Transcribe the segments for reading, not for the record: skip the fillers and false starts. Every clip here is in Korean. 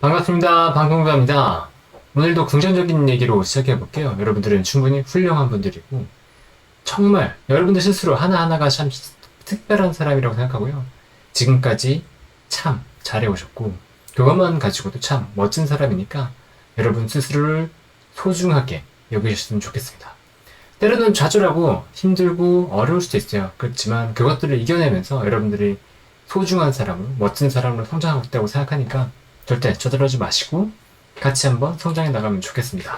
반갑습니다. 방송부입니다. 오늘도 긍정적인 얘기로 시작해 볼게요. 여러분들은 충분히 훌륭한 분들이고 정말 여러분들 스스로 하나하나가 참 특별한 사람이라고 생각하고요. 지금까지 참 잘해오셨고 그것만 가지고도 참 멋진 사람이니까 여러분 스스로를 소중하게 여기셨으면 좋겠습니다. 때로는 좌절하고 힘들고 어려울 수도 있어요. 그렇지만 그것들을 이겨내면서 여러분들이 소중한 사람으로 멋진 사람으로 성장하고 있다고 생각하니까 절대 저들어지 마시고 같이 한번 성장해 나가면 좋겠습니다.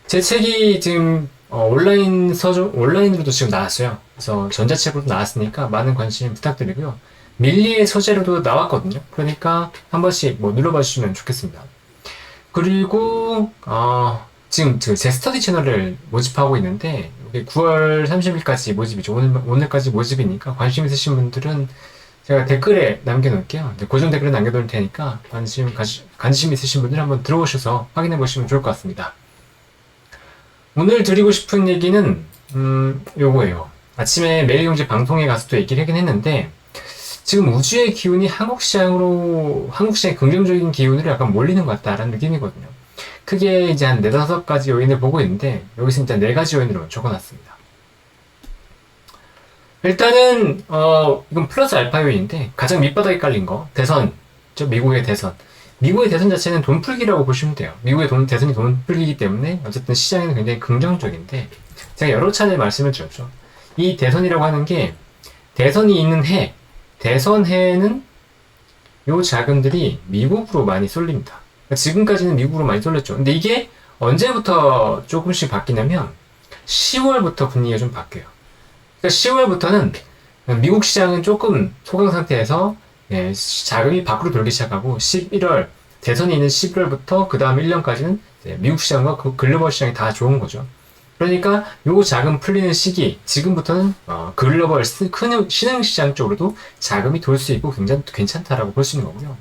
제 책이 지금 온라인으로도 지금 나왔어요. 그래서 전자책으로도 나왔으니까 많은 관심 부탁드리고요. 밀리의 서재로도 나왔거든요. 그러니까 한 번씩 눌러봐 주시면 좋겠습니다. 그리고 지금 제 스터디 채널을 모집하고 있는데 9월 30일까지 모집이죠. 오늘까지 모집이니까 관심 있으신 분들은 제가 댓글에 남겨놓을게요. 고정 댓글에 남겨놓을 테니까 관심 있으신 분들 한번 들어오셔서 확인해 보시면 좋을 것 같습니다. 오늘 드리고 싶은 얘기는 요거예요. 아침에 매일경제 방송에 가서도 얘기를 하긴 했는데 지금 우주의 기운이 한국 시장의 긍정적인 기운으로 약간 몰리는 것 같다라는 느낌이거든요. 크게 이제 한 4-5가지 요인을 보고 있는데 여기서 일단 4가지 요인으로 적어놨습니다. 일단은 이건 플러스 알파 요인인데 가장 밑바닥에 깔린 거 대선, 미국의 대선. 미국의 대선 자체는 돈풀기라고 보시면 돼요. 미국의 대선이 돈풀기이기 때문에 어쨌든 시장에는 굉장히 긍정적인데 제가 여러 차례 말씀을 드렸죠. 이 대선이라고 하는 게 대선이 있는 대선 해에는 요 자금들이 미국으로 많이 쏠립니다. 그러니까 지금까지는 미국으로 많이 쏠렸죠. 근데 이게 언제부터 조금씩 바뀌냐면 10월부터 분위기가 좀 바뀌어요. 그러니까 10월부터는 미국 시장은 조금 소강 상태에서 자금이 밖으로 돌기 시작하고 11월 대선이 있는 11월부터 그 다음 1년까지는 미국 시장과 글로벌 시장이 다 좋은 거죠. 그러니까 요 자금 풀리는 시기 지금부터는 글로벌 신흥 시장 쪽으로도 자금이 돌 수 있고 굉장히 괜찮다라고 볼 수 있는 거고요.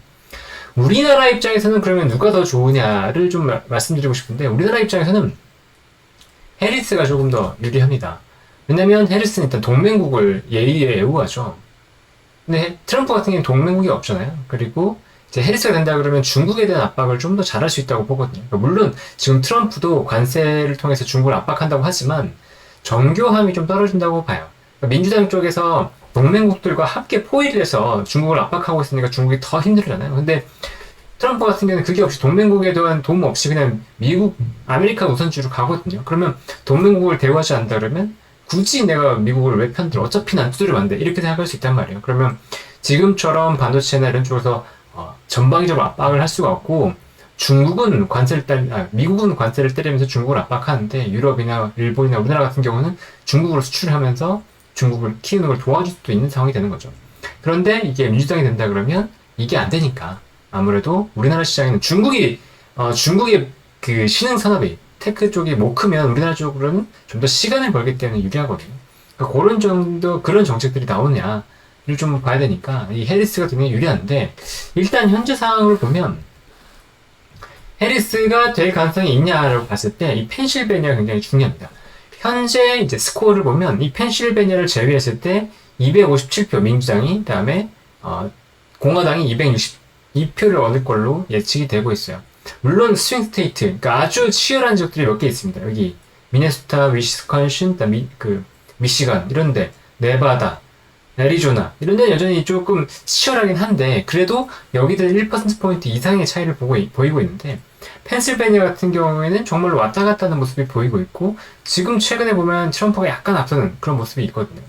우리나라 입장에서는 그러면 누가 더 좋으냐를 좀 말씀드리고 싶은데 우리나라 입장에서는 해리스가 조금 더 유리합니다. 왜냐면 해리스는 일단 동맹국을 예의에 애우하죠. 근데 트럼프 같은 경우는 동맹국이 없잖아요. 그리고 이제 해리스가 된다 그러면 중국에 대한 압박을 좀 더 잘할 수 있다고 보거든요. 그러니까 물론 지금 트럼프도 관세를 통해서 중국을 압박한다고 하지만 정교함이 좀 떨어진다고 봐요. 그러니까 민주당 쪽에서 동맹국들과 함께 포위를 해서 중국을 압박하고 있으니까 중국이 더 힘들잖아요. 근데 트럼프 같은 경우는 그게 없이 동맹국에 대한 도움 없이 그냥 아메리카 우선주로 가거든요. 그러면 동맹국을 대우하지 않는다 그러면 굳이 내가 미국을 왜 편들어? 어차피 난 두드리면 안 돼. 이렇게 생각할 수 있단 말이에요. 그러면 지금처럼 반도체나 이런 쪽에서 전방위적으로 압박을 할 수가 없고 미국은 관세를 때리면서 중국을 압박하는데 유럽이나 일본이나 우리나라 같은 경우는 중국으로 수출하면서 중국을 키우는 걸 도와줄 수도 있는 상황이 되는 거죠. 그런데 이게 민주당이 된다 그러면 이게 안 되니까 아무래도 우리나라 시장에는 중국의 그 신흥 산업이 테크 쪽이 못 크면 우리나라 쪽으로는 좀 더 시간을 벌기 때문에 유리하거든요. 그러니까 그런 정책들이 나오냐를 좀 봐야 되니까 이 해리스가 굉장히 유리한데 일단 현재 상황을 보면 해리스가 될 가능성이 있냐라고 봤을 때 이 펜실베니아가 굉장히 중요합니다. 현재 이제 스코어를 보면 이 펜실베니아를 제외했을 때 257표 민주당이 그다음에 공화당이 262표를 얻을 걸로 예측이 되고 있어요. 물론 스윙 스테이트, 그러니까 아주 치열한 지역들이 몇 개 있습니다. 여기 미네소타, 위스콘신, 미시간 이런데, 네바다, 애리조나 이런 데는 여전히 조금 치열하긴 한데 그래도 여기들 1%포인트 이상의 차이를 보이고 있는데 펜실베니아 같은 경우에는 정말로 왔다 갔다 하는 모습이 보이고 있고 지금 최근에 보면 트럼프가 약간 앞서는 그런 모습이 있거든요.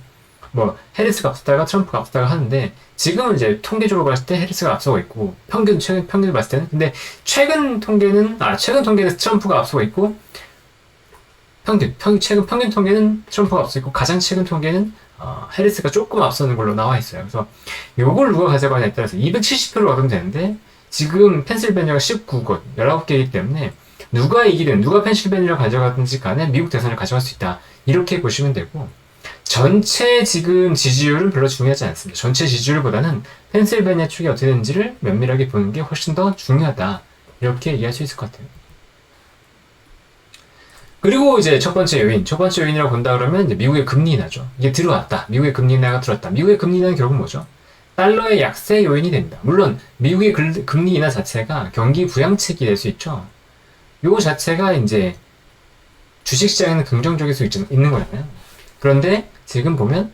해리스가 앞섰다가 트럼프가 앞섰다가 하는데 지금은 이제 통계적으로 봤을 때 해리스가 앞서고 있고 평균을 봤을 때는 근데 최근 통계는 트럼프가 앞서고 있고 최근 평균 통계는 트럼프가 앞서고 있고 가장 최근 통계는 해리스가 조금 앞서는 걸로 나와 있어요. 그래서 요걸 누가 가져가냐에 따라서 270표를 얻으면 되는데 지금 펜실베니아가 19곳 19개이기 때문에 누가 이기든 누가 펜실베니아를 가져가든지 간에 미국 대선을 가져갈 수 있다. 이렇게 보시면 되고 전체 지금 지지율은 별로 중요하지 않습니다. 전체 지지율보다는 펜실베니아 쪽이 어떻게 되는지를 면밀하게 보는 게 훨씬 더 중요하다. 이렇게 이해할 수 있을 것 같아요. 그리고 이제 첫 번째 요인이라고 본다 그러면 이제 미국의 금리 인하죠. 이게 들어왔다. 미국의 금리 인하가 들어왔다. 미국의 금리 인하는 결국 뭐죠? 달러의 약세 요인이 됩니다. 물론 미국의 금리 인하 자체가 경기 부양책이 될 수 있죠. 요 자체가 이제 주식시장에는 긍정적일 수 있는 거잖아요. 그런데 지금 보면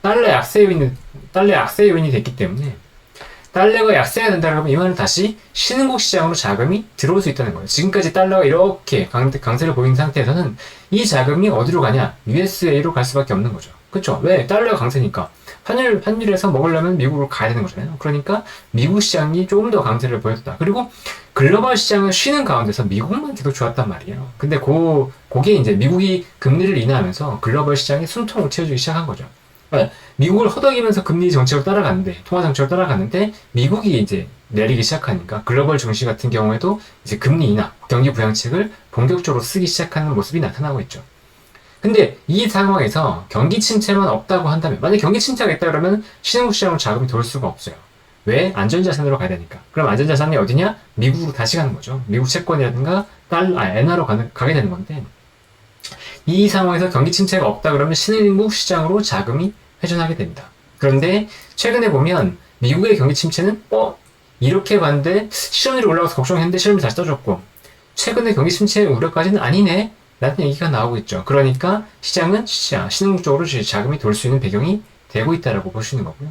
달러 약세 요인이 됐기 때문에 달러가 약세가 된다면 이 말은 다시 신흥국 시장으로 자금이 들어올 수 있다는 거예요. 지금까지 달러가 이렇게 강세를 보이는 상태에서는 이 자금이 어디로 가냐? USA로 갈 수밖에 없는 거죠. 그쵸? 왜? 달러가 강세니까. 환율에서 먹으려면 미국으로 가야 되는 거잖아요. 그러니까 미국 시장이 조금 더 강세를 보였다. 그리고 글로벌 시장을 쉬는 가운데서 미국만 계속 좋았단 말이에요. 근데 그게 이제 미국이 금리를 인하하면서 글로벌 시장이 숨통을 채워주기 시작한 거죠. 미국을 허덕이면서 금리 정책을 따라가는데, 통화 정책을 따라가는데, 미국이 이제 내리기 시작하니까 글로벌 증시 같은 경우에도 이제 금리 인하, 경기 부양책을 본격적으로 쓰기 시작하는 모습이 나타나고 있죠. 근데 이 상황에서 경기 침체만 없다고 한다면, 만약 경기 침체가 있다 그러면 신흥국 시장으로 자금이 돌 수가 없어요. 왜? 안전자산으로 가야 되니까. 그럼 안전자산이 어디냐? 미국으로 다시 가는 거죠. 미국 채권이라든가 엔화로 가게 되는 건데, 이 상황에서 경기 침체가 없다 그러면 신흥국 시장으로 자금이 회전하게 됩니다. 그런데 최근에 보면 미국의 경기 침체는 이렇게 봤는데 실업률이 올라가서 걱정했는데 실업률이 다시 떨어졌고 최근에 경기 침체 우려까지는 아니네 라는 얘기가 나오고 있죠. 그러니까 시장은 신흥국 쪽으로 자금이 돌 수 있는 배경이 되고 있다라고 보시는 거고요.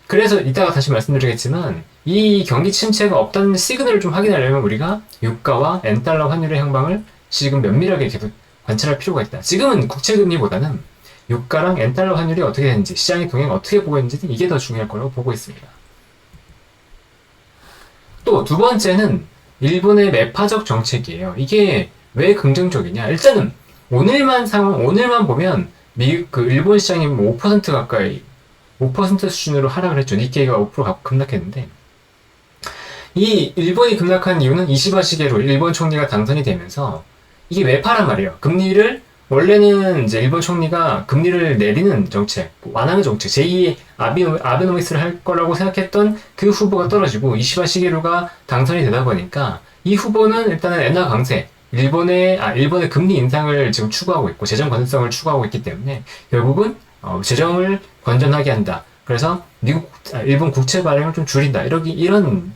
그래서 이따가 다시 말씀드리겠지만 이 경기 침체가 없다는 시그널을 좀 확인하려면 우리가 유가와 엔달러 환율의 향방을 지금 면밀하게 계속 관찰할 필요가 있다. 지금은 국채금리보다는 유가랑 엔달러 환율이 어떻게 되는지, 시장의 동향이 어떻게 보고 있는지 이게 더 중요할 거라고 보고 있습니다. 또 두 번째는 일본의 매파적 정책이에요. 이게 왜 긍정적이냐? 일단은 오늘만 보면 일본 시장이 5% 가까이 5% 수준으로 하락을 했죠. 니케이가 5% 급락했는데 이 일본이 급락한 이유는 이시바 시게루 일본 총리가 당선이 되면서 이게 매파란 말이에요. 금리를 원래는 이제 일본 총리가 금리를 내리는 정책, 완화하는 정책, 제2의 아베노믹스를 할 거라고 생각했던 그 후보가 떨어지고 이시바 시게루가 당선이 되다 보니까 이 후보는 일단은 엔화 강세, 일본의 금리 인상을 지금 추구하고 있고 재정 건전성을 추구하고 있기 때문에 결국은 재정을 건전하게 한다. 그래서 일본 국채 발행을 좀 줄인다. 이런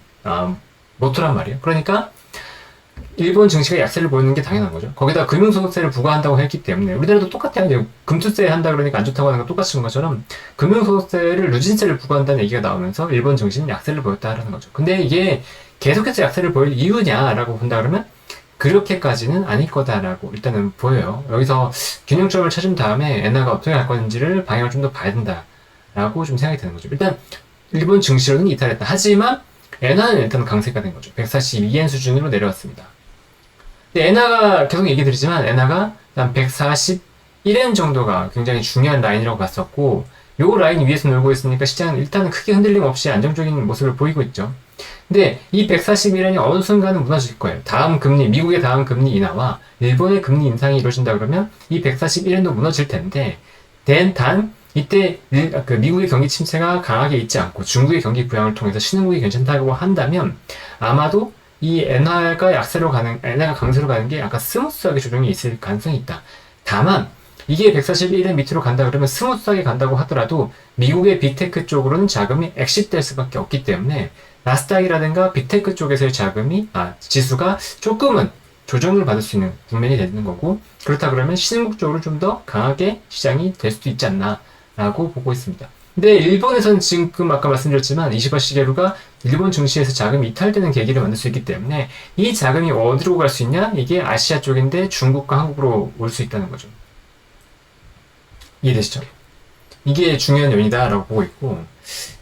모토란 말이에요. 그러니까 일본 증시가 약세를 보이는 게 당연한 거죠. 거기다 금융소득세를 부과한다고 했기 때문에 우리나라도 똑같아요. 이제 금투세 한다 그러니까 안 좋다고 하는 거 똑같은 것처럼 금융소득세를 누진세를 부과한다는 얘기가 나오면서 일본 증시는 약세를 보였다라는 거죠. 근데 이게 계속해서 약세를 보일 이유냐라고 본다 그러면 그렇게까지는 아닐 거다라고 일단은 보여요. 여기서 균형점을 찾은 다음에 엔화가 어떻게 갈 건지를 방향을 좀 더 봐야 된다라고 좀 생각이 드는 거죠. 일단 일본 증시로는 이탈했다. 하지만 엔화는 일단 강세가 된 거죠. 142엔 수준으로 내려왔습니다. 근데 엔화가 계속 얘기 드리지만 엔화가 한 141엔 정도가 굉장히 중요한 라인이라고 봤었고 요 라인 위에서 놀고 있으니까 시장은 일단은 크게 흔들림 없이 안정적인 모습을 보이고 있죠. 근데 이 141엔이 어느 순간은 무너질 거예요. 미국의 다음 금리 인하와 일본의 금리 인상이 이루어진다 그러면 이 141엔도 무너질 텐데, 이때 미국의 경기 침체가 강하게 있지 않고 중국의 경기 부양을 통해서 신흥국이 괜찮다고 한다면 아마도 이 엔화가 강세로 가는 게 약간 스무스하게 조정이 있을 가능성이 있다. 다만 이게 141엔 밑으로 간다 그러면 스무스하게 간다고 하더라도 미국의 빅테크 쪽으로는 자금이 엑시트될 수밖에 없기 때문에 나스닥이라든가 빅테크 쪽에서의 지수가 조금은 조정을 받을 수 있는 국면이 되는 거고, 그렇다 그러면 신흥국 쪽으로 좀 더 강하게 시장이 될 수도 있지 않나 라고 보고 있습니다. 근데 일본에서는 지금 아까 말씀드렸지만 이시바 시게루가 일본 증시에서 자금이 이탈되는 계기를 만들 수 있기 때문에 이 자금이 어디로 갈 수 있냐? 이게 아시아 쪽인데 중국과 한국으로 올 수 있다는 거죠. 이해되시죠? 이게 중요한 요인이다 라고 보고 있고,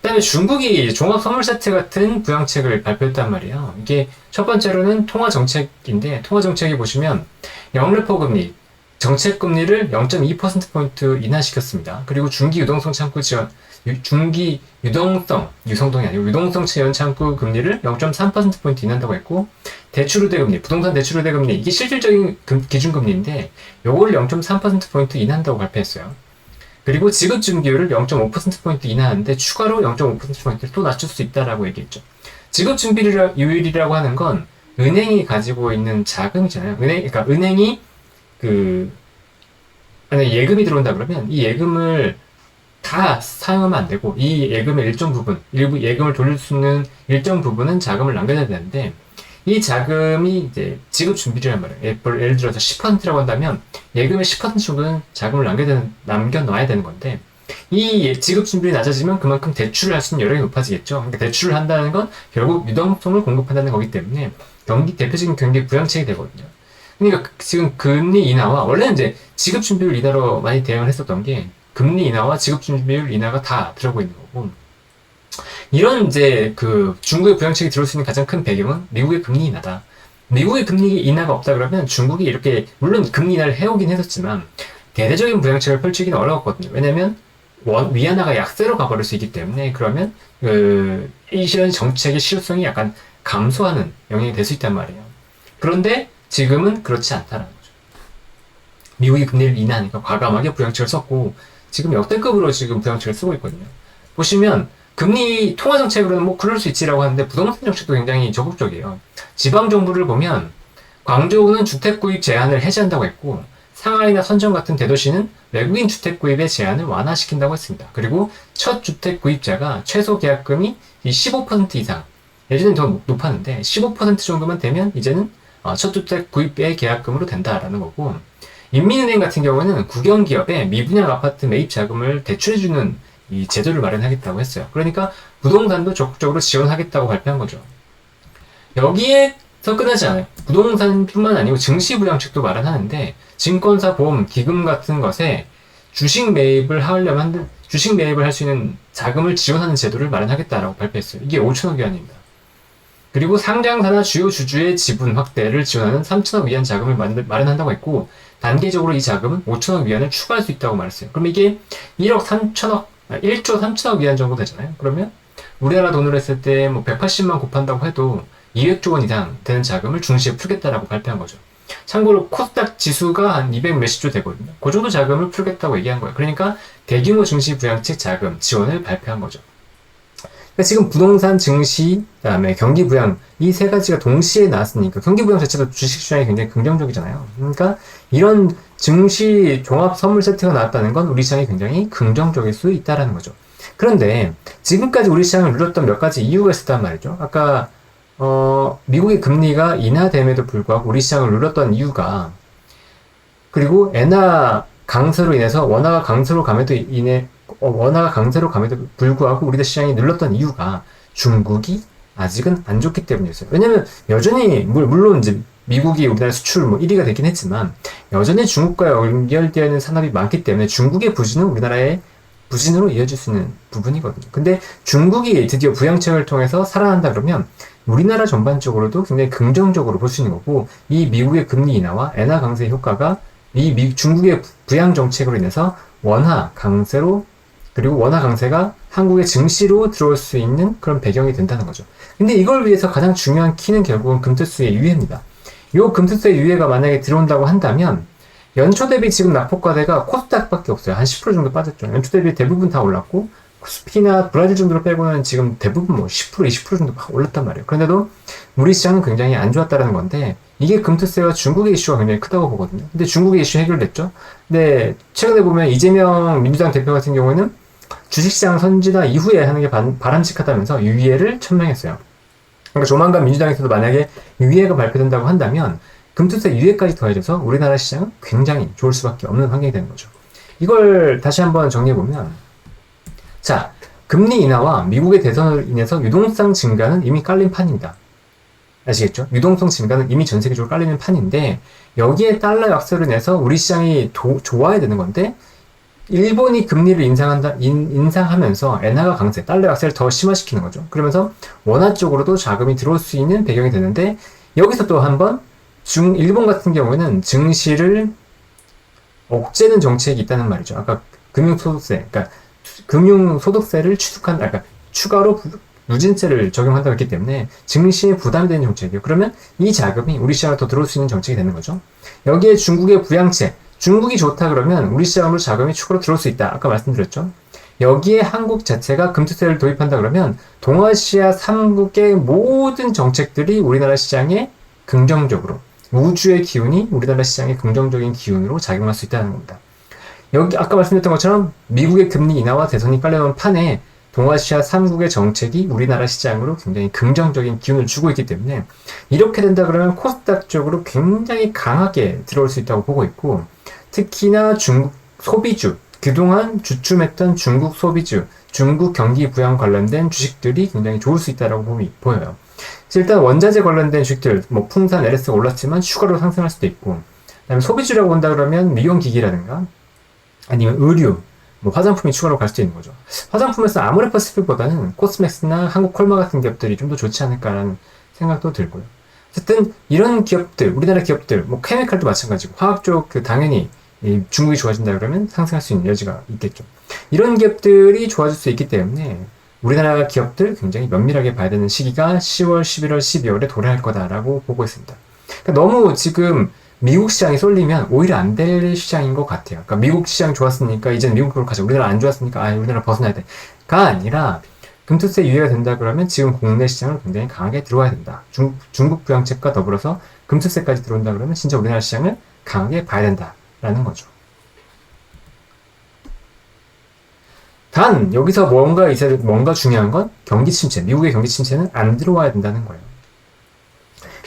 그 다음에 중국이 종합 선물 세트 같은 부양책을 발표했단 말이에요. 이게 첫 번째로는 통화 정책인데, 통화 정책이 보시면 영레포 금리, 정책 금리를 0.2%포인트 인하시켰습니다. 그리고 중기 유동성 창구 지원, 유동성이 아니고 유동성 지원 창구 금리를 0.3%포인트 인한다고 했고, 대출 우대 금리, 부동산 대출 우대 금리, 이게 실질적인 기준금리인데, 요거를 0.3%포인트 인한다고 발표했어요. 그리고 지급 준비율을 0.5%포인트 인하하는데 추가로 0.5%포인트를 또 낮출 수 있다라고 얘기했죠. 지급 준비율이라고 하는 건 은행이 가지고 있는 자금이잖아요. 그러니까 은행이 만약에 예금이 들어온다 그러면 이 예금을 다 사용하면 안 되고 이 예금의 일정 부분, 일부 예금을 돌릴 수 있는 일정 부분은 자금을 남겨야 되는데 이 자금이 이제 지급 준비를 한 말이에요. 예를 들어서 10%라고 한다면 예금의 10% 정도는 자금을 남겨놔야 되는 건데 이 지급 준비율이 낮아지면 그만큼 대출을 할 수 있는 여력이 높아지겠죠. 그러니까 대출을 한다는 건 결국 유동성을 공급한다는 거기 때문에 대표적인 경기 부양책이 되거든요. 그러니까 지금 금리 인하와 원래는 이제 지급 준비율 인하로 많이 대응을 했었던 게 금리 인하와 지급 준비율 인하가 다 들어가고 있는 거고 이런 이제 그 중국의 부양책이 들어올 수 있는 가장 큰 배경은 미국의 금리 인하다. 미국의 금리 인하가 없다 그러면 중국이 이렇게 물론 금리 인하를 해오긴 했었지만 대대적인 부양책을 펼치기는 어려웠거든요. 왜냐면 위안화가 약세로 가버릴 수 있기 때문에 그러면 이런 정책의 실효성이 약간 감소하는 영향이 될 수 있단 말이에요. 그런데 지금은 그렇지 않다는 거죠. 미국이 금리를 인하하니까 과감하게 부양책을 썼고 지금 역대급으로 지금 부양책을 쓰고 있거든요. 보시면 금리 통화 정책으로는 뭐 그럴 수 있지라고 하는데 부동산 정책도 굉장히 적극적이에요. 지방 정부를 보면 광저우는 주택 구입 제한을 해제한다고 했고 상하이나 선전 같은 대도시는 외국인 주택 구입의 제한을 완화시킨다고 했습니다. 그리고 첫 주택 구입자가 최소 계약금이 15% 이상, 예전엔 더 높았는데 15% 정도만 되면 이제는 첫 주택 구입의 계약금으로 된다라는 거고 인민은행 같은 경우는 국영기업에 미분양 아파트 매입 자금을 대출해주는 이 제도를 마련하겠다고 했어요. 그러니까 부동산도 적극적으로 지원하겠다고 발표한 거죠. 여기에서 끝나지 않아요. 부동산뿐만 아니고 증시부양책도 마련하는데 증권사, 보험, 기금 같은 것에 주식 매입을 할 수 있는 자금을 지원하는 제도를 마련하겠다라고 발표했어요. 이게 5천억 위안입니다. 그리고 상장사나 주요 주주의 지분 확대를 지원하는 3천억 위안 자금을 마련한다고 했고 단계적으로 이 자금은 5천억 위안을 추가할 수 있다고 말했어요. 그럼 이게 1조 3천억 위안 정도 되잖아요. 그러면 우리나라 돈으로 했을 때 뭐 180만 곱한다고 해도 200조 원 이상 되는 자금을 중시에 풀겠다라고 발표한 거죠. 참고로 코스닥 지수가 한 200 몇십 조 되거든요. 그 정도 자금을 풀겠다고 얘기한 거예요. 그러니까 대규모 증시 부양책 자금 지원을 발표한 거죠. 그러니까 지금 부동산, 증시, 그다음에 경기 부양 이 세 가지가 동시에 나왔으니까 경기 부양 자체도 주식 시장이 굉장히 긍정적이잖아요. 그러니까 이런 증시 종합 선물 세트가 나왔다는 건 우리 시장이 굉장히 긍정적일 수 있다라는 거죠. 그런데 지금까지 우리 시장을 누렸던 몇 가지 이유가 있었단 말이죠. 아까 미국의 금리가 인하됨에도 불구하고 우리 시장을 눌렀던 이유가 그리고 엔화 강세로 인해서 원화가 강세로 감에도 불구하고 우리나라 시장이 눌렀던 이유가 중국이 아직은 안 좋기 때문이었어요. 왜냐면 여전히 물론 이제 미국이 우리나라 수출 1위가 되긴 했지만 여전히 중국과 연결되어 있는 산업이 많기 때문에 중국의 부진은 우리나라의 부진으로 이어질 수 있는 부분이거든요. 근데 중국이 드디어 부양책을 통해서 살아난다 그러면 우리나라 전반적으로도 굉장히 긍정적으로 볼 수 있는 거고 이 미국의 금리 인하와 엔화 강세 효과가 중국의 부양 정책으로 인해서 원화 강세로 그리고 원화 강세가 한국의 증시로 들어올 수 있는 그런 배경이 된다는 거죠. 근데 이걸 위해서 가장 중요한 키는 결국은 금투수의 유예입니다. 이 금투수의 유예가 만약에 들어온다고 한다면 연초 대비 지금 낙폭과대가 코스닥밖에 없어요. 한 10% 정도 빠졌죠. 연초 대비 대부분 다 올랐고 스피나 브라질 정도로 빼고는 지금 대부분 10% 20% 정도 올랐단 말이에요. 그런데도 우리 시장은 굉장히 안 좋았다는 건데 이게 금투세와 중국의 이슈가 굉장히 크다고 보거든요. 근데 중국의 이슈 해결됐죠. 근데 최근에 보면 이재명 민주당 대표 같은 경우에는 주식시장 선진화 이후에 하는 게 바람직하다면서 유예를 천명했어요. 그러니까 조만간 민주당에서도 만약에 유예가 발표된다고 한다면 금투세 유예까지 더해져서 우리나라 시장은 굉장히 좋을 수밖에 없는 환경이 되는 거죠. 이걸 다시 한번 정리해보면 자, 금리 인하와 미국의 대선으로 인해서 유동성 증가는 이미 깔린 판입니다. 아시겠죠? 유동성 증가는 이미 전 세계적으로 깔리는 판인데 여기에 달러 약세로 인해서 우리 시장이 좋아야 되는 건데 일본이 금리를 인상하면서 엔화가 강세, 달러 약세를 더 심화시키는 거죠. 그러면서 원화 쪽으로도 자금이 들어올 수 있는 배경이 되는데 여기서 또 한번 일본 같은 경우에는 증시를 억제는 정책이 있다는 말이죠. 아까 금융소득세, 그러니까 금융소득세를 추가로 누진세를 적용한다고 했기 때문에 증시에 부담이 되는 정책이에요. 그러면 이 자금이 우리 시장에 더 들어올 수 있는 정책이 되는 거죠. 여기에 중국의 부양책, 중국이 좋다 그러면 우리 시장으로 자금이 추가로 들어올 수 있다. 아까 말씀드렸죠. 여기에 한국 자체가 금투세를 도입한다 그러면 동아시아 3국의 모든 정책들이 우리나라 시장에 긍정적으로 우주의 기운이 우리나라 시장의 긍정적인 기운으로 작용할 수 있다는 겁니다. 여기 아까 말씀드렸던 것처럼 미국의 금리 인하와 대선이 깔려놓은 판에 동아시아 3국의 정책이 우리나라 시장으로 굉장히 긍정적인 기운을 주고 있기 때문에 이렇게 된다 그러면 코스닥 쪽으로 굉장히 강하게 들어올 수 있다고 보고 있고, 특히나 중국 소비주, 그동안 주춤했던 중국 소비주, 중국 경기 부양 관련된 주식들이 굉장히 좋을 수 있다고 보여요. 그래서 일단 원자재 관련된 주식들, 뭐 풍산, LS가 올랐지만 추가로 상승할 수도 있고, 그다음에 소비주라고 본다 그러면 미용기기라든가 아니면 의류, 뭐 화장품이 추가로 갈 수도 있는 거죠. 화장품에서 아모레퍼시픽보다는 코스맥스나 한국콜마 같은 기업들이 좀 더 좋지 않을까라는 생각도 들고요. 어쨌든 이런 기업들, 우리나라 기업들, 뭐 케미칼도 마찬가지고 화학 쪽 당연히 중국이 좋아진다 그러면 상승할 수 있는 여지가 있겠죠. 이런 기업들이 좋아질 수 있기 때문에 우리나라 기업들 굉장히 면밀하게 봐야 되는 시기가 10월, 11월, 12월에 도래할 거다라고 보고 있습니다. 그러니까 너무 지금 미국 시장이 쏠리면 오히려 안 될 시장인 것 같아요. 그러니까 미국 시장 좋았으니까 이제는 미국으로 가자. 우리나라 안 좋았으니까 우리나라 벗어나야 돼. 가 아니라 금투세 유예가 된다 그러면 지금 국내 시장을 굉장히 강하게 들어와야 된다. 중국 부양책과 더불어서 금투세까지 들어온다 그러면 진짜 우리나라 시장을 강하게 봐야 된다라는 거죠. 단 여기서 뭔가 중요한 건 경기 침체, 미국의 경기 침체는 안 들어와야 된다는 거예요.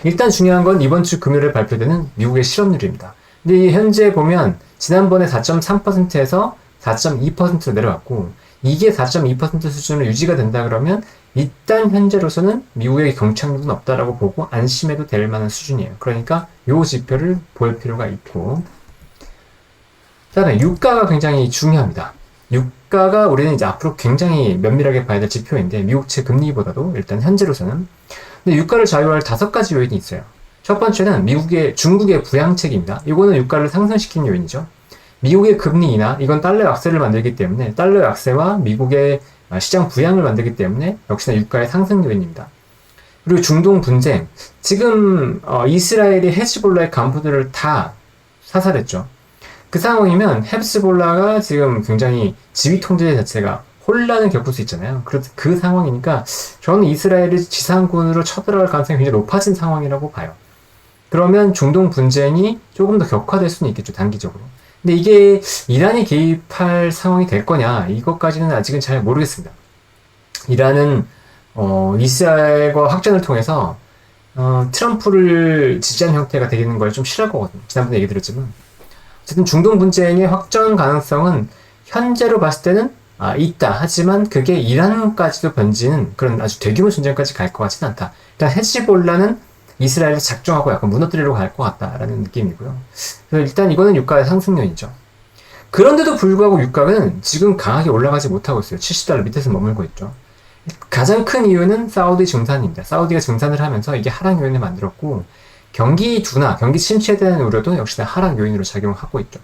일단 중요한 건 이번 주 금요일에 발표되는 미국의 실업률입니다. 근데 현재 보면 지난번에 4.3%에서 4.2%로 내려왔고, 이게 4.2% 수준으로 유지가 된다 그러면 일단 현재로서는 미국의 경착륙은 없다라고 보고 안심해도 될 만한 수준이에요. 그러니까 이 지표를 볼 필요가 있고, 그다음에 유가가 굉장히 중요합니다. 유가가 우리는 이제 앞으로 굉장히 면밀하게 봐야 될 지표인데 미국채 금리보다도 일단 현재로서는. 근데 유가를 좌우할 5가지 요인이 있어요. 첫 번째는 중국의 부양책입니다. 이거는 유가를 상승시키는 요인이죠. 미국의 금리 인하, 이건 달러 약세를 만들기 때문에 달러 약세와 미국의 시장 부양을 만들기 때문에 역시나 유가의 상승 요인입니다. 그리고 중동 분쟁, 지금 이스라엘이 헤즈볼라의 간부들을 다 사살했죠. 그 상황이면 헤즈볼라가 지금 굉장히 지휘 통제 자체가 혼란을 겪을 수 있잖아요. 그 상황이니까 저는 이스라엘이 지상군으로 쳐들어갈 가능성이 굉장히 높아진 상황이라고 봐요. 그러면 중동 분쟁이 조금 더 격화될 수는 있겠죠, 단기적으로. 근데 이게 이란이 개입할 상황이 될 거냐, 이것까지는 아직은 잘 모르겠습니다. 이란은 이스라엘과 확전을 통해서 트럼프를 지지하는 형태가 되는 걸 좀 싫어할 거거든요. 지난번에 얘기 드렸지만. 어쨌든 중동 분쟁의 확전 가능성은 현재로 봤을 때는 있다. 하지만 그게 이란까지도 번지는 그런 아주 대규모 전쟁까지 갈 것 같지는 않다. 일단 헤즈볼라는 이스라엘을 작정하고 약간 무너뜨리려고 갈 것 같다라는 느낌이고요. 그래서 일단 이거는 유가의 상승 요인이죠. 그런데도 불구하고 유가는 지금 강하게 올라가지 못하고 있어요. 70달러 밑에서 머물고 있죠. 가장 큰 이유는 사우디 증산입니다. 사우디가 증산을 하면서 이게 하락 요인을 만들었고, 경기 둔화, 경기 침체에 대한 우려도 역시나 하락 요인으로 작용하고 있죠.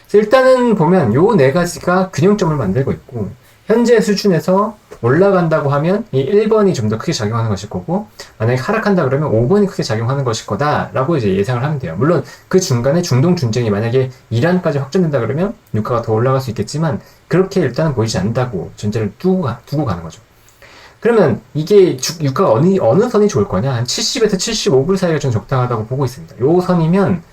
그래서 일단은 보면 요 4가지가 균형점을 만들고 있고, 현재 수준에서 올라간다고 하면 이 1번이 좀 더 크게 작용하는 것일 거고, 만약에 하락한다 그러면 5번이 크게 작용하는 것일 거다라고 이제 예상을 하면 돼요. 물론 그 중간에 중동 분쟁이 만약에 이란까지 확전된다 그러면 유가가 더 올라갈 수 있겠지만 그렇게 일단은 보이지 않는다고 전제를 두고 가는 거죠. 그러면 이게 유가가 어느 선이 좋을 거냐? 한 70에서 75불 사이가 좀 적당하다고 보고 있습니다. 요 선이면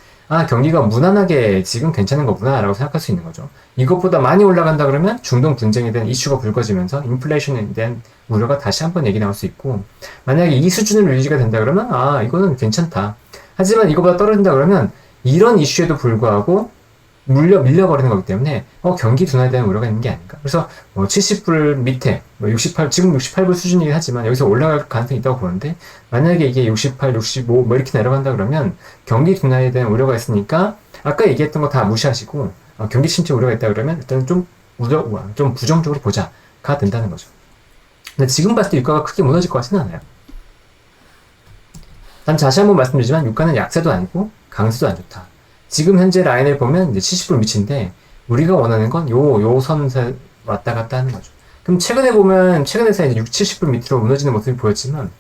경기가 무난하게 지금 괜찮은 거구나 라고 생각할 수 있는 거죠. 이것보다 많이 올라간다 그러면 중동 분쟁에 대한 이슈가 불거지면서 인플레이션에 대한 우려가 다시 한번 얘기 나올 수 있고, 만약에 이 수준으로 유지가 된다 그러면 이거는 괜찮다. 하지만 이거보다 떨어진다 그러면 이런 이슈에도 불구하고 밀려버리는 거기 때문에 경기 둔화에 대한 우려가 있는 게 아닌가. 그래서 70불 밑에 68, 지금 68불 수준이긴 하지만 여기서 올라갈 가능성이 있다고 보는데, 만약에 이게 68, 65 이렇게 내려간다 그러면 경기 둔화에 대한 우려가 있으니까 아까 얘기했던 거 다 무시하시고 경기 침체 우려가 있다 그러면 일단 좀 부정적으로 보자가 된다는 거죠. 근데 지금 봤을 때 유가가 크게 무너질 것 같지는 않아요. 단 다시 한번 말씀드리지만 유가는 약세도 아니고 강세도 안 좋다. 지금 현재 라인을 보면 이제 70불 밑인데 우리가 원하는 건 요 선에 왔다 갔다 하는 거죠. 그럼 최근에서 이제 70불 밑으로 무너지는 모습이 보였지만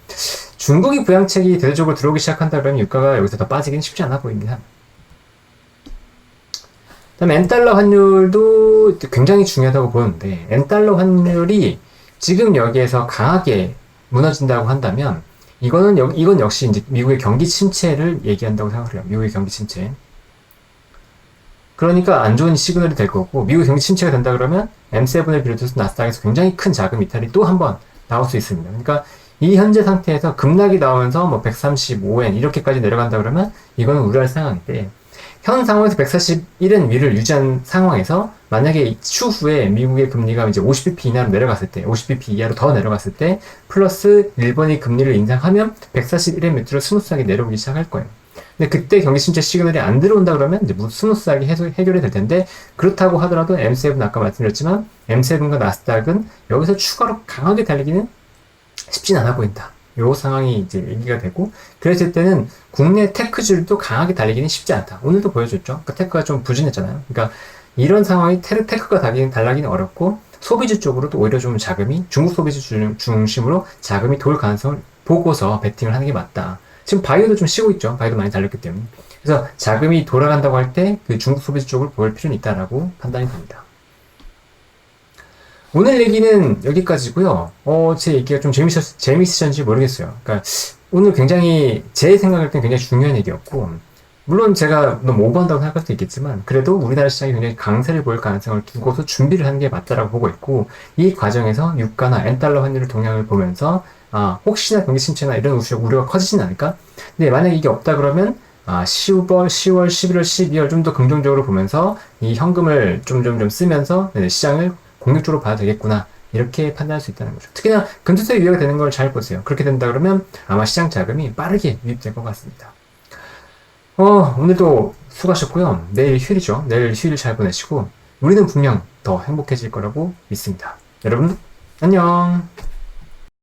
중국이 부양책이 대대적으로 들어오기 시작한다 그러면 유가가 여기서 더 빠지기는 쉽지 않아 보입니다. 그다음에 엔달러 환율도 굉장히 중요하다고 보는데, 엔달러 환율이 지금 여기에서 강하게 무너진다고 한다면 이건 역시 이제 미국의 경기 침체를 얘기한다고 생각해요. 미국의 경기 침체. 그러니까 안 좋은 시그널이 될 거고, 미국 경기 침체가 된다 그러면 M7을 비롯해서 나스닥에서 굉장히 큰 자금 이탈이 또 한 번 나올 수 있습니다. 그러니까 이 현재 상태에서 급락이 나오면서 뭐 135엔 이렇게까지 내려간다 그러면 이거는 우려할 상황인데, 현 상황에서 141엔 위를 유지한 상황에서 만약에 추후에 미국의 금리가 이제 50bp 이하로 내려갔을 때, 50bp 이하로 더 내려갔을 때, 플러스 일본이 금리를 인상하면 141엔 밑으로 스무스하게 내려오기 시작할 거예요. 근데 그때 경기 침체 시그널이 안 들어온다 그러면 이제 스무스하게 해결이 될 텐데, 그렇다고 하더라도 M7 아까 말씀드렸지만 M7과 나스닥은 여기서 추가로 강하게 달리기는 쉽진 않아 보인다. 요 상황이 이제 얘기가 되고, 그랬을 때는 국내 테크주들도 강하게 달리기는 쉽지 않다. 오늘도 보여줬죠. 그러니까 테크가 좀 부진했잖아요. 그러니까 이런 상황이 테크가 달라기는 어렵고, 소비주 쪽으로도 오히려 좀 자금이, 중국 소비주 중심으로 자금이 돌 가능성을 보고서 베팅을 하는 게 맞다. 지금 바이오도 좀 쉬고 있죠. 바이오도 많이 달렸기 때문에. 그래서 자금이 돌아간다고 할 때 그 중국 소비주 쪽을 볼 필요는 있다라고 판단이 됩니다. 오늘 얘기는 여기까지고요. 제 얘기가 좀 재밌으셨는지 모르겠어요. 그러니까 오늘 굉장히 제 생각할 땐 굉장히 중요한 얘기였고, 물론 제가 너무 오버한다고 생각할 수도 있겠지만, 그래도 우리나라 시장이 굉장히 강세를 보일 가능성을 두고서 준비를 하는 게 맞다라고 보고 있고, 이 과정에서 유가나 엔달러 환율의 동향을 보면서 혹시나 경기 침체나 이런 우려가 커지진 않을까? 근데 만약에 이게 없다 그러면 10월, 11월, 12월 좀 더 긍정적으로 보면서 이 현금을 좀 쓰면서 시장을 공격적으로 봐도 되겠구나, 이렇게 판단할 수 있다는 거죠. 특히나 금투세 유예가 되는 걸 잘 보세요. 그렇게 된다 그러면 아마 시장 자금이 빠르게 유입될 것 같습니다. 오늘도 수고하셨고요. 내일 휴일이죠. 내일 휴일 잘 보내시고, 우리는 분명 더 행복해질 거라고 믿습니다. 여러분 안녕.